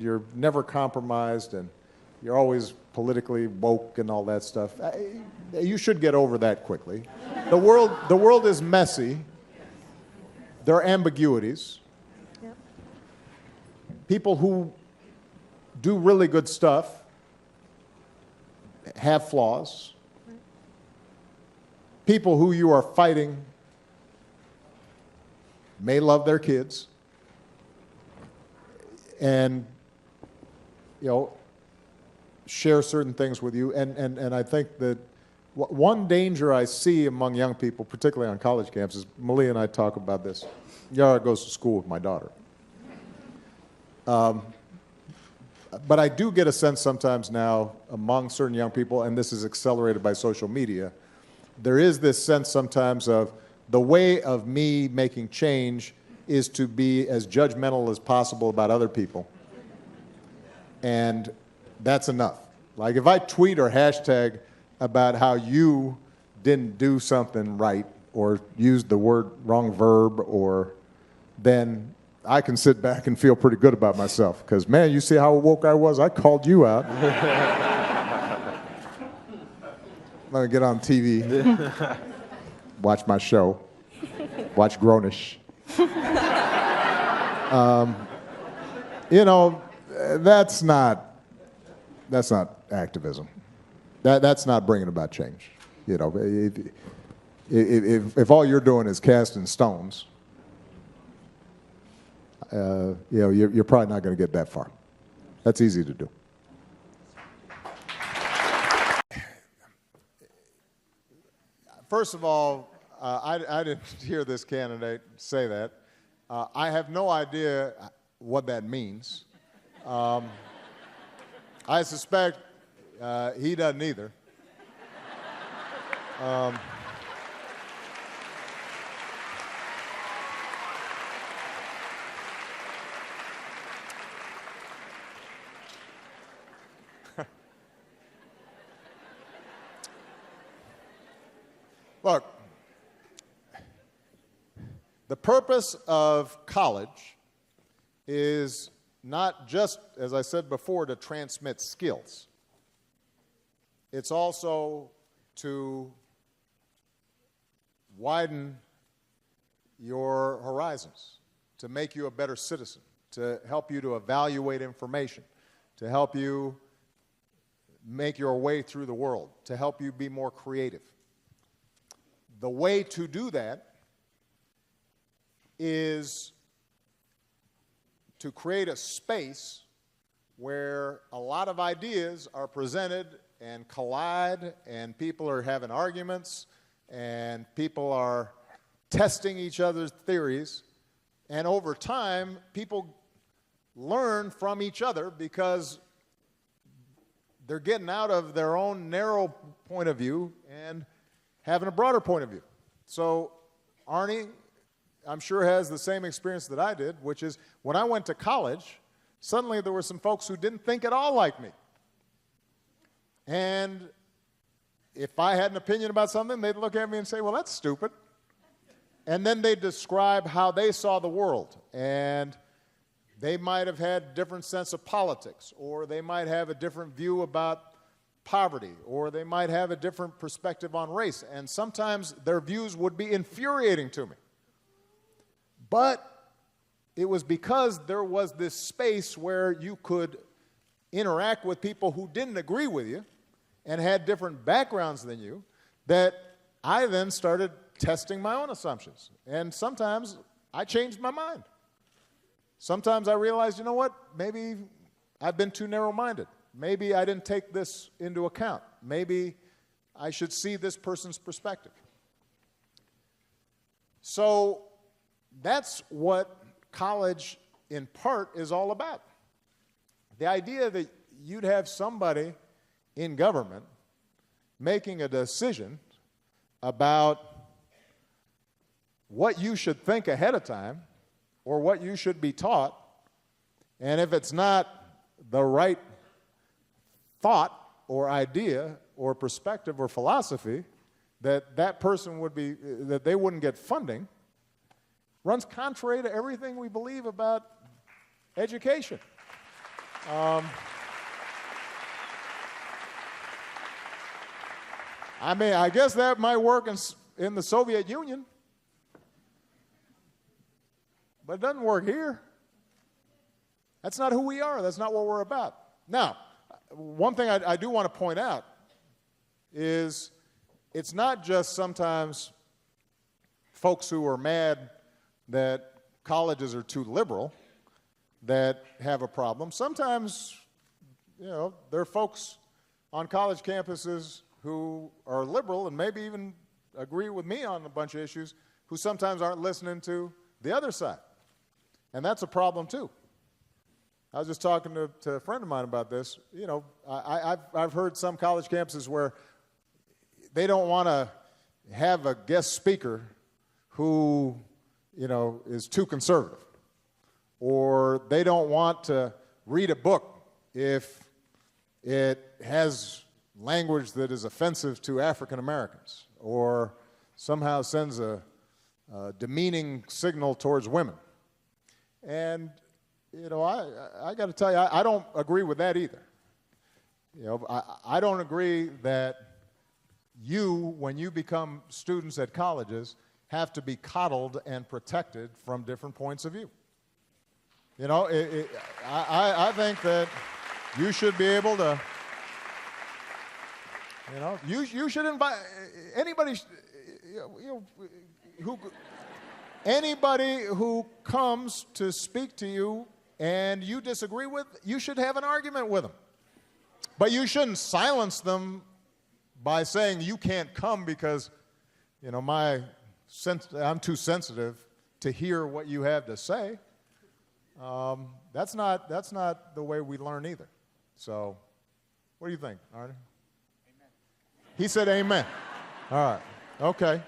You're never compromised, and you're always politically woke and all that stuff. You should get over that quickly. The world is messy. There are ambiguities. Yep. People who do really good stuff have flaws. People who you are fighting may love their kids and share certain things with you. And I think that one danger I see among young people, particularly on college campuses, Malia and I talk about this. Yara goes to school with my daughter. But I do get a sense sometimes now among certain young people, and this is accelerated by social media, there is this sense sometimes of the way of me making change is to be as judgmental as possible about other people. And that's enough. Like if I tweet or hashtag about how you didn't do something right or used the wrong verb, or then I can sit back and feel pretty good about myself because, man, you see how woke I was? I called you out. Let me get on TV, watch my show, watch Grownish. That's not activism. That's not bringing about change. If all you're doing is casting stones, you're probably not going to get that far. That's easy to do. First of all, I didn't hear this candidate say that. I have no idea what that means. I suspect he doesn't either. Look, the purpose of college is not just, as I said before, to transmit skills. It's also to widen your horizons, to make you a better citizen, to help you to evaluate information, to help you make your way through the world, to help you be more creative. The way to do that is to create a space where a lot of ideas are presented and collide, and people are having arguments, and people are testing each other's theories, and over time, people learn from each other because they're getting out of their own narrow point of view and having a broader point of view. So Arnie, I'm sure, has the same experience that I did, which is when I went to college, suddenly there were some folks who didn't think at all like me. And if I had an opinion about something, they'd look at me and say, well, that's stupid. And then they'd describe how they saw the world. And they might have had a different sense of politics, or they might have a different view about poverty, or they might have a different perspective on race. And sometimes their views would be infuriating to me. But it was because there was this space where you could interact with people who didn't agree with you and had different backgrounds than you that I then started testing my own assumptions. And sometimes I changed my mind. Sometimes I realized, you know what, maybe I've been too narrow-minded. Maybe I didn't take this into account. Maybe I should see this person's perspective. So that's what college, in part, is all about. The idea that you'd have somebody in government making a decision about what you should think ahead of time or what you should be taught, and if it's not the right thought or idea or perspective or philosophy, that person would be, that they wouldn't get funding, runs contrary to everything we believe about education. I mean, I guess that might work in the Soviet Union, but it doesn't work here. That's not who we are. That's not what we're about. Now, one thing I do want to point out is it's not just sometimes folks who are mad that colleges are too liberal that have a problem. Sometimes, there are folks on college campuses who are liberal and maybe even agree with me on a bunch of issues who sometimes aren't listening to the other side. And that's a problem too. I was just talking to a friend of mine about this. I've heard some college campuses where they don't want to have a guest speaker who, is too conservative. Or they don't want to read a book if it has language that is offensive to African Americans or somehow sends a demeaning signal towards women. And, I got to tell you, I don't agree with that either. I don't agree that when you become students at colleges, have to be coddled and protected from different points of view. I think that you should be able to, you should invite anybody, anybody who comes to speak to you and you disagree with, you should have an argument with them. But you shouldn't silence them by saying you can't come because, I'm too sensitive to hear what you have to say. That's not the way we learn either. So, what do you think, Arnie? Amen. He said amen. All right. Okay.